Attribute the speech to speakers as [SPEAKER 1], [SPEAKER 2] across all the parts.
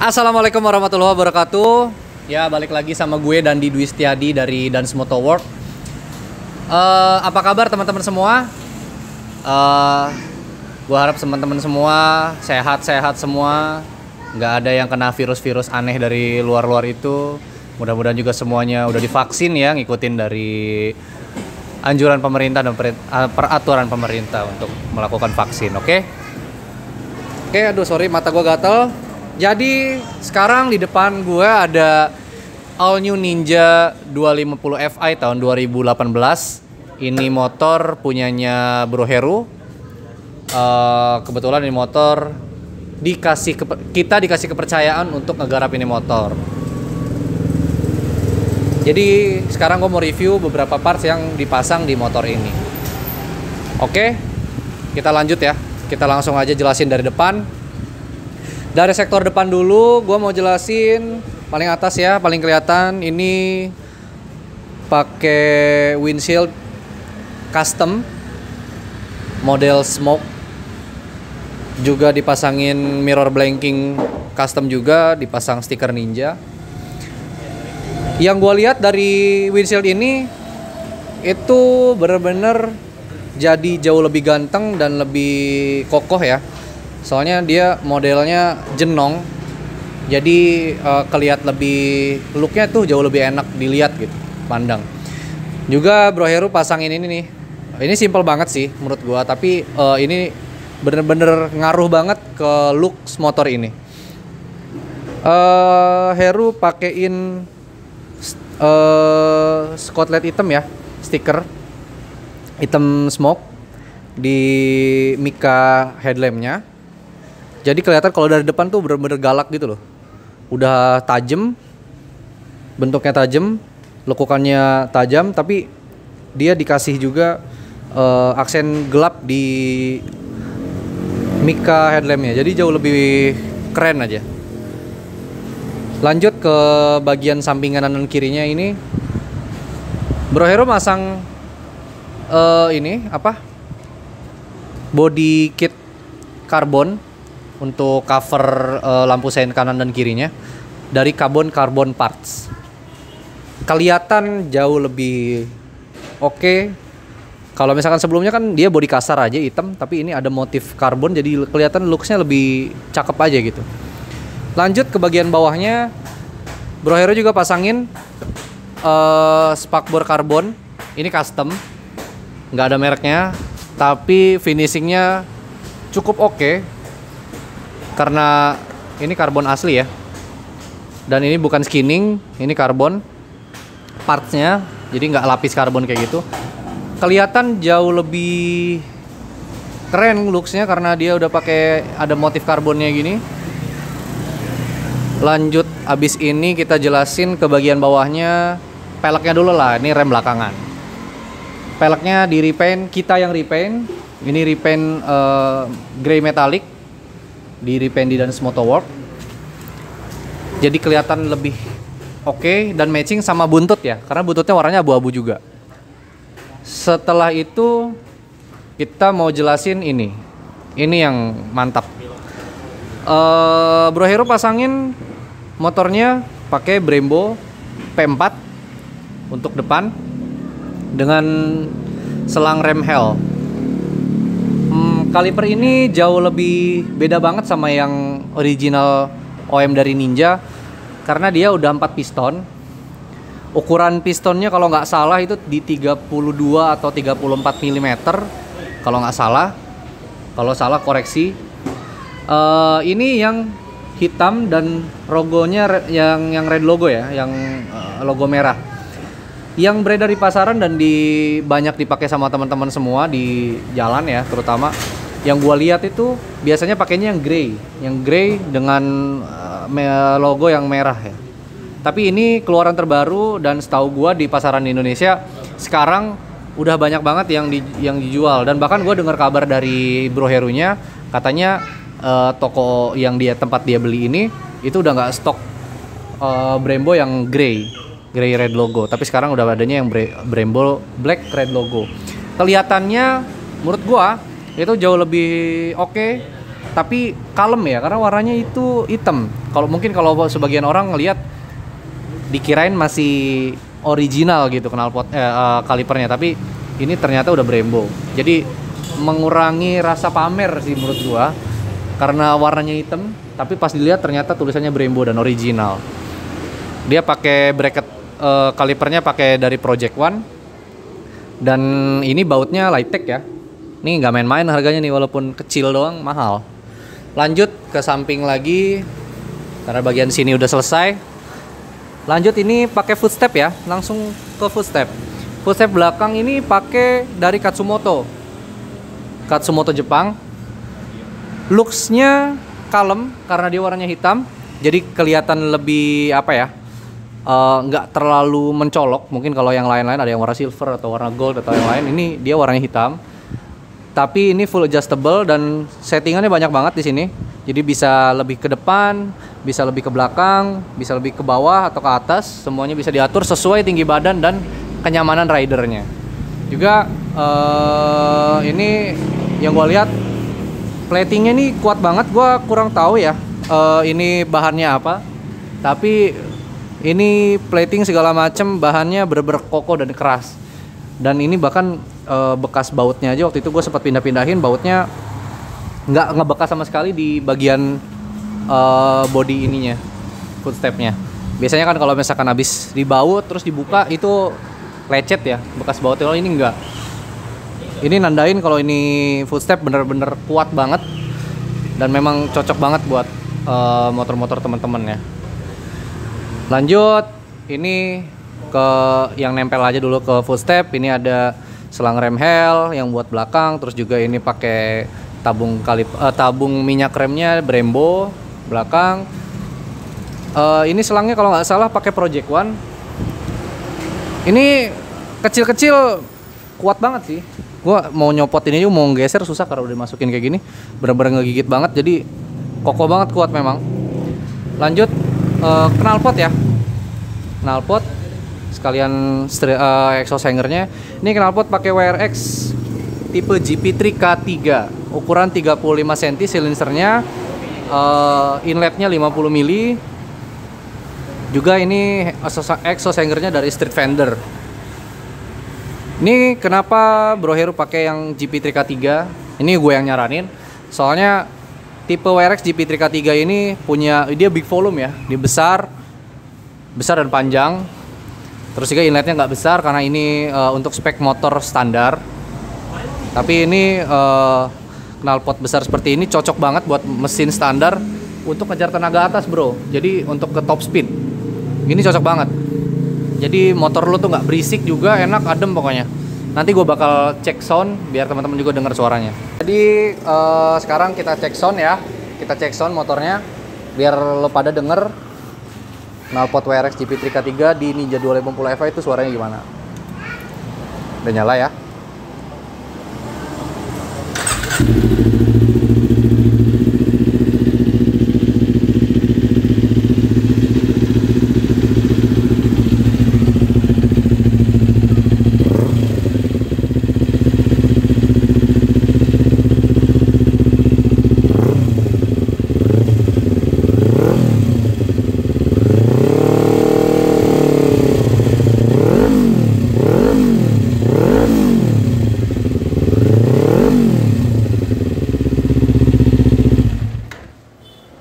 [SPEAKER 1] Assalamualaikum warahmatullahi wabarakatuh. Ya, balik lagi sama gue Dandi Dwi Setiadi dari Dans Motor World. Apa kabar teman-teman semua? Gue harap teman-teman semua sehat-sehat semua. Nggak ada yang kena virus-virus aneh dari luar-luar itu. Mudah-mudahan juga semuanya udah divaksin ya, ngikutin dari anjuran pemerintah dan peraturan pemerintah untuk melakukan vaksin, oke? Oke, aduh sorry mata gue gatel. Jadi sekarang di depan gue ada All New Ninja 250 Fi tahun 2018. Ini motor punyanya Bro Heru. Kebetulan ini motor kita dikasih kepercayaan untuk ngegarap ini motor. Jadi sekarang gue mau review beberapa parts yang dipasang di motor ini. Oke, kita lanjut ya. Kita langsung aja jelasin dari depan. Dari sektor depan dulu, gue mau jelasin paling atas ya, paling kelihatan ini pakai windshield custom model smoke, juga dipasangin mirror blanking custom, juga dipasang stiker Ninja. Yang gue lihat dari windshield ini itu bener-bener jadi jauh lebih ganteng dan lebih kokoh ya. Soalnya dia modelnya jenong, jadi kelihat lebih, looknya tuh jauh lebih enak dilihat gitu, pandang. Juga Bro Heru pasangin ini nih. Ini simple banget sih menurut gua, tapi ini bener-bener ngaruh banget ke looks motor ini. Heru pakein Scotland hitam ya, stiker hitam smoke di mica headlampnya. Jadi kelihatan kalau dari depan tuh bener-bener galak gitu loh. Udah tajam, bentuknya tajam, lekukannya tajam, tapi dia dikasih juga aksen gelap di mica headlampnya. Jadi jauh lebih keren aja. Lanjut ke bagian samping kanan dan kirinya ini, Bro Heru masang ini apa? Body kit karbon untuk cover lampu sein kanan dan kirinya dari carbon parts. Kelihatan jauh lebih oke. Kalau misalkan sebelumnya kan dia body kasar aja hitam, tapi ini ada motif karbon jadi kelihatan looksnya lebih cakep aja gitu. Lanjut ke bagian bawahnya, Bro Heru juga pasangin spakbor karbon. Ini custom, nggak ada mereknya, tapi finishingnya cukup oke. Karena ini karbon asli ya, dan ini bukan skinning, ini karbon partsnya, jadi nggak lapis karbon kayak gitu. Kelihatan jauh lebih keren looksnya karena dia udah pakai ada motif karbonnya gini. Lanjut, abis ini kita jelasin ke bagian bawahnya. Peleknya dulu lah, ini rem belakangan. Peleknya di repaint, kita yang repaint. Ini repaint grey metallic, di repaint di Dans Motor World. Jadi kelihatan lebih oke dan matching sama buntut ya, karena buntutnya warnanya abu-abu juga. Setelah itu kita mau jelasin ini yang mantap. Bro Heru pasangin motornya pakai Brembo P4 untuk depan dengan selang rem Hell. Kaliper ini jauh lebih beda banget sama yang original OM dari Ninja karena dia udah 4 piston. Ukuran pistonnya kalau nggak salah itu di 32 atau 34 mm kalau nggak salah. Kalau salah koreksi. Ini yang hitam dan logonya yang red logo ya, yang logo merah. Yang beredar di pasaran dan banyak dipakai sama teman-teman semua di jalan ya, terutama. Yang gua lihat itu biasanya pakainya yang grey dengan logo yang merah ya. Tapi ini keluaran terbaru dan setahu gua di pasaran Indonesia sekarang udah banyak banget yang dijual, dan bahkan gua dengar kabar dari Bro Herunya katanya toko yang tempat dia beli ini itu udah nggak stok Brembo yang grey red logo, tapi sekarang udah adanya yang Brembo black red logo. Kelihatannya menurut gua itu jauh lebih oke tapi kalem ya, karena warnanya itu hitam. Kalau sebagian orang ngelihat dikirain masih original gitu knalpot kalipernya, tapi ini ternyata udah Brembo. Jadi mengurangi rasa pamer sih menurut gua, karena warnanya hitam tapi pas dilihat ternyata tulisannya Brembo dan original. Dia pakai bracket kalipernya pakai dari Project One, dan ini bautnya Lightech ya. Ini nggak main-main harganya nih, walaupun kecil doang mahal. Lanjut ke samping lagi, karena bagian sini udah selesai. Lanjut ini pakai footstep ya, langsung ke footstep. Footstep belakang ini pakai dari Katsumoto Jepang. Looks-nya kalem karena dia warnanya hitam, jadi kelihatan lebih apa ya? Nggak terlalu mencolok. Mungkin kalau yang lain-lain ada yang warna silver atau warna gold atau yang lain, ini dia warnanya hitam. Tapi ini full adjustable dan settingannya banyak banget di sini. Jadi bisa lebih ke depan, bisa lebih ke belakang, bisa lebih ke bawah atau ke atas. Semuanya bisa diatur sesuai tinggi badan dan kenyamanan ridernya. Juga ini yang gue lihat platingnya ini kuat banget. Gue kurang tahu ya ini bahannya apa. Tapi ini plating segala macam bahannya bener-bener kokoh dan keras. Dan ini bahkan bekas bautnya aja waktu itu gue sempat pindah-pindahin, bautnya nggak ngebekas sama sekali di bagian body ininya, footstepnya. Biasanya kan kalau misalkan habis dibaut terus dibuka itu lecet ya bekas bautnya. Kalau ini enggak, ini nandain kalau ini footstep bener-bener kuat banget dan memang cocok banget buat motor-motor teman-teman ya. Lanjut ini ke yang nempel aja dulu ke footstep. Ini ada selang rem hel yang buat belakang, terus juga ini pakai tabung minyak remnya Brembo belakang. Ini selangnya kalau nggak salah pakai Project One. Ini kecil-kecil kuat banget sih. Gua mau nyopot ini juga mau geser susah karena udah masukin kayak gini, bener-bener ngegigit banget, jadi kokoh banget, kuat memang. Lanjut knalpot ya, knalpot sekalian exhaust hangernya. Ini knalpot pakai WRX tipe GP3 K3, ukuran 35 cm silinsernya, inletnya 50 mili. Juga ini exhaust hangernya dari Street Fender. Ini kenapa Bro Heru pakai yang GP3 K3? Ini gue yang nyaranin. Soalnya tipe WRX GP3 K3 ini dia big volume ya, dia besar dan panjang. Terus juga inletnya nggak besar karena ini untuk spek motor standar. Tapi ini knalpot besar seperti ini cocok banget buat mesin standar untuk ngejar tenaga atas bro. Jadi untuk ke top speed ini cocok banget. Jadi motor lo tuh nggak berisik juga, enak, adem pokoknya. Nanti gue bakal cek sound biar teman-teman juga dengar suaranya. Jadi sekarang kita cek sound ya. Kita cek sound motornya biar lo pada denger knalpot WRX GP3 K3 di Ninja 250 FI itu suaranya gimana. Udah nyala ya.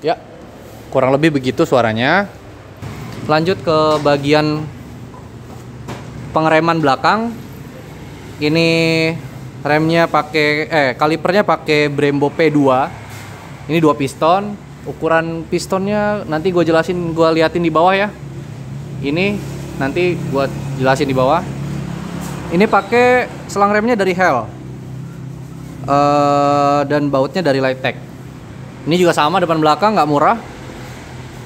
[SPEAKER 1] Ya, kurang lebih begitu suaranya. Lanjut ke bagian pengereman belakang. Ini remnya pakai kalipernya pakai Brembo P2. Ini 2 piston. Ukuran pistonnya nanti gue jelasin, gue liatin di bawah ya. Ini nanti gue jelasin di bawah. Ini pakai selang remnya dari Hel. Dan bautnya dari Lightech. Ini juga sama depan belakang, nggak murah.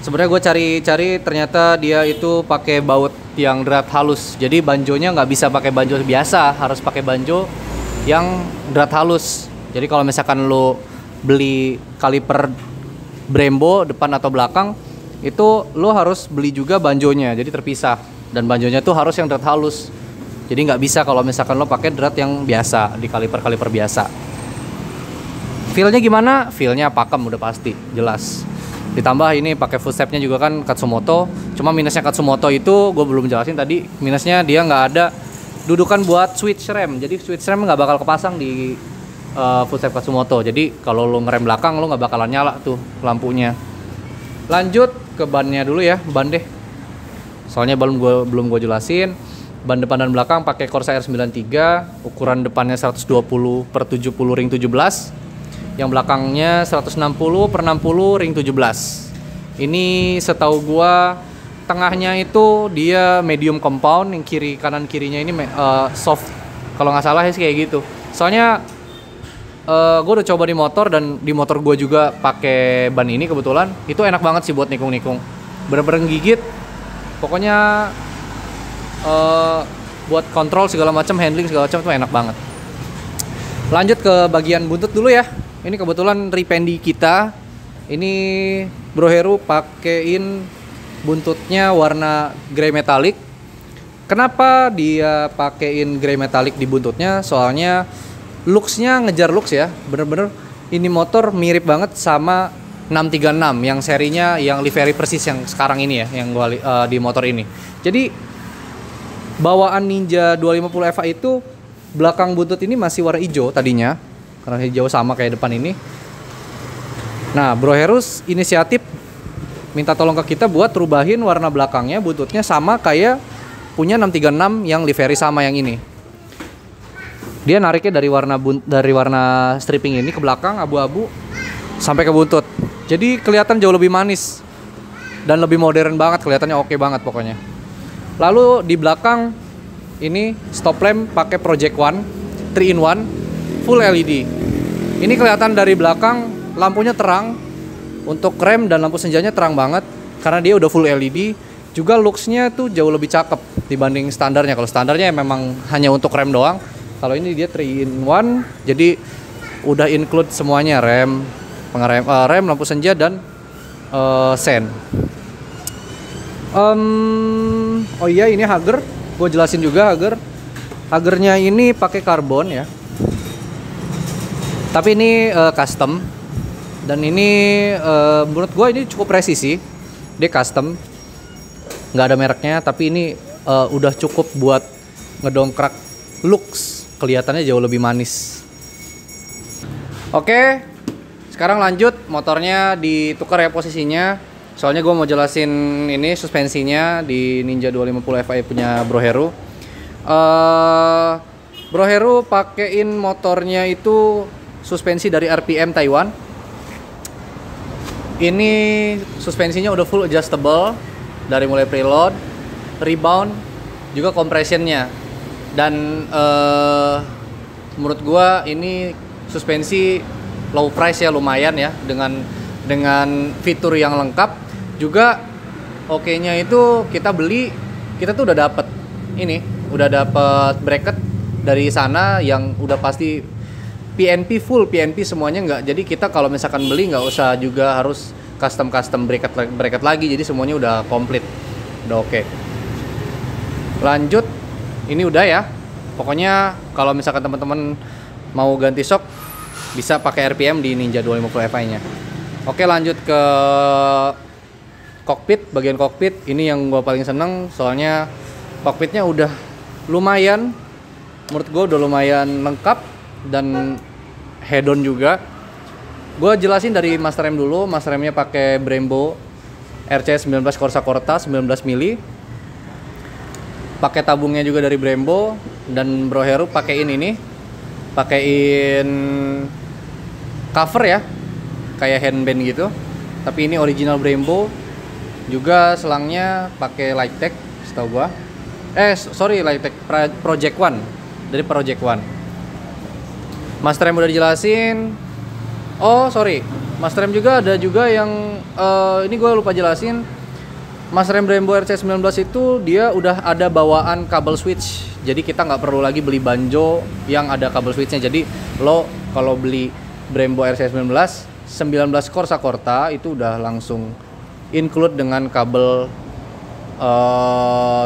[SPEAKER 1] Sebenarnya gue cari ternyata dia itu pakai baut yang drat halus. Jadi banjonya nggak bisa pakai banjo biasa, harus pakai banjo yang drat halus. Jadi kalau misalkan lo beli kaliper Brembo depan atau belakang, itu lo harus beli juga banjonya. Jadi terpisah, dan banjonya tuh harus yang drat halus. Jadi nggak bisa kalau misalkan lo pakai drat yang biasa di kaliper biasa. Feel-nya gimana? Feel-nya pakem udah pasti, jelas. Ditambah ini pakai footstep-nya juga kan Katsumoto. Cuma minusnya Katsumoto itu gue belum jelasin tadi. Minusnya dia nggak ada dudukan buat switch rem. Jadi switch rem nggak bakal kepasang di footstep Katsumoto. Jadi kalau lo ngerem belakang lo nggak bakalan nyala tuh lampunya. Lanjut ke bannya dulu ya, ban deh. Soalnya belum gue jelasin. Ban depan dan belakang pakai Corsair 93, ukuran depannya 120/70 ring 17. Yang belakangnya 160/60 ring 17. Ini setahu gua tengahnya itu dia medium compound, yang kanan kirinya ini soft. Kalau nggak salah sih kayak gitu. Soalnya gue udah coba di motor, dan di motor gue juga pakai ban ini kebetulan. Itu enak banget sih buat nikung-nikung. Bener-bener gigit. Pokoknya buat kontrol segala macam, handling segala macam itu enak banget. Lanjut ke bagian buntut dulu ya. Ini kebetulan rependi kita. Ini Bro Heru pakein buntutnya warna grey metallic. Kenapa dia pakein grey metallic di buntutnya? Soalnya looks-nya ngejar looks ya. Bener-bener ini motor mirip banget sama 636 yang serinya yang livery persis yang sekarang ini ya, yang gua di motor ini. Jadi bawaan Ninja 250 FA itu belakang buntut ini masih warna hijau tadinya, karena hijau sama kayak depan ini. Nah, Bro Herus inisiatif minta tolong ke kita buat rubahin warna belakangnya, buntutnya sama kayak punya 636 yang livery sama yang ini. Dia nariknya dari warna stripping ini ke belakang abu-abu sampai ke buntut. Jadi kelihatan jauh lebih manis dan lebih modern banget, kelihatannya oke banget pokoknya. Lalu di belakang ini stop lamp pakai Project One 3-in-1 full LED. Ini kelihatan dari belakang lampunya terang. Untuk rem dan lampu senjanya terang banget karena dia udah full LED. Juga looks-nya tuh jauh lebih cakep dibanding standarnya. Kalau standarnya memang hanya untuk rem doang. Kalau ini dia 3-in-1, jadi udah include semuanya, rem, pengerem, rem, lampu senja dan sen. Oh iya, ini hager, gue jelasin juga hagernya ini pakai karbon ya. Tapi ini custom, dan ini menurut gue ini cukup presisi. Dia custom, nggak ada mereknya, tapi ini udah cukup buat ngedongkrak looks, kelihatannya jauh lebih manis. Oke, sekarang lanjut, motornya ditukar ya posisinya. Soalnya gue mau jelasin ini suspensinya di Ninja 250 FI punya Bro Heru. Bro Heru pakein motornya itu suspensi dari RPM Taiwan. Ini suspensinya udah full adjustable dari mulai preload, rebound, juga compressionnya. Dan menurut gua ini suspensi low price ya, lumayan ya, dengan fitur yang lengkap. Juga oke-nya itu kita tuh udah dapet bracket dari sana yang udah pasti PNP, full PNP semuanya nggak. Jadi kita kalau misalkan beli nggak usah juga harus custom bracket lagi. Jadi semuanya udah komplit, udah oke. Lanjut, ini udah ya. Pokoknya kalau misalkan teman-teman mau ganti shock bisa pakai RPM di Ninja 250 FI-nya. Oke, lanjut ke kokpit. Bagian kokpit ini yang gue paling seneng, soalnya kokpitnya udah lumayan, menurut gue udah lumayan lengkap dan head-on juga. Gue jelasin dari master rem dulu. Master remnya pakai Brembo RC 19 Corsa Corta 19 mili. Pakai tabungnya juga dari Brembo, dan Bro Heru pakein cover ya, kayak handband gitu. Tapi ini original Brembo. Juga selangnya pakai Lightech setahu gua. Lightech Project One, dari Project One. Master rem udah dijelasin. Master rem juga ada juga yang ini gue lupa jelasin. Master rem Brembo RC19 itu dia udah ada bawaan kabel switch. Jadi kita nggak perlu lagi beli banjo yang ada kabel switchnya. Jadi lo kalau beli Brembo RC19 19 Corsa Corta itu udah langsung include dengan kabel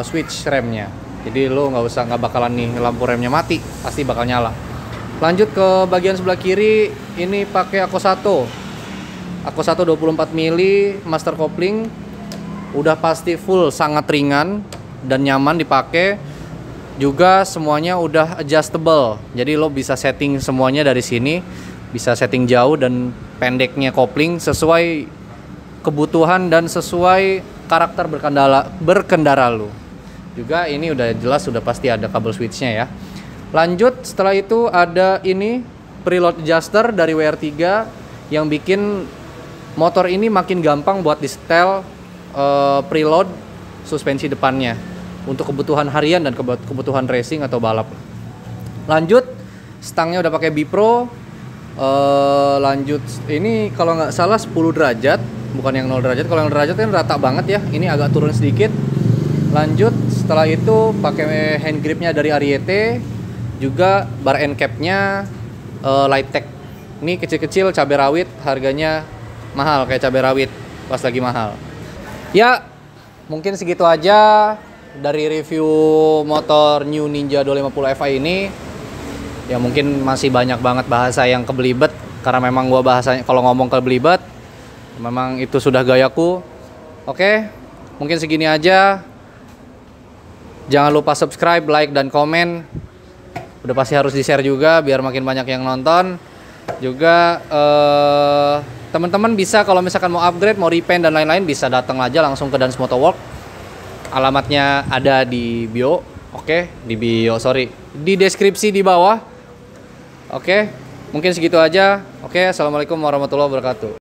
[SPEAKER 1] switch remnya. Jadi lo nggak bakalan nih lampu remnya mati, pasti bakal nyala. Lanjut ke bagian sebelah kiri, ini pakai Akosato 24 mili master kopling. Udah pasti full, sangat ringan dan nyaman dipakai. Juga semuanya udah adjustable. Jadi lo bisa setting semuanya dari sini. Bisa setting jauh dan pendeknya kopling sesuai kebutuhan dan sesuai karakter berkendara lo. Juga ini udah jelas, udah pasti ada kabel switchnya ya. Lanjut, setelah itu ada ini preload adjuster dari WR3 yang bikin motor ini makin gampang buat di-setel preload suspensi depannya untuk kebutuhan harian dan kebutuhan racing atau balap. Lanjut, stangnya udah pakai Bipro. Lanjut, ini kalau nggak salah 10 derajat, bukan yang 0 derajat. Kalau yang 0 derajat kan rata banget ya, ini agak turun sedikit. Lanjut, setelah itu pakai hand gripnya dari Ariete. Juga bar end capnya Lighttech. Ini kecil-kecil, cabai rawit, harganya mahal kayak cabai rawit pas lagi mahal. Ya, mungkin segitu aja dari review motor New Ninja 250 Fi ini. Ya mungkin masih banyak banget bahasa yang kebelibet karena memang gua bahasanya kalau ngomong kebelibet memang itu sudah gayaku. Oke, mungkin segini aja. Jangan lupa subscribe, like, dan komen. Udah pasti harus di-share juga biar makin banyak yang nonton. Juga teman-teman bisa kalau misalkan mau upgrade, mau repaint dan lain-lain bisa datang aja langsung ke Dance Motorwork. Alamatnya ada di bio. Oke, di deskripsi di bawah. Oke, mungkin segitu aja. Oke, assalamualaikum warahmatullahi wabarakatuh.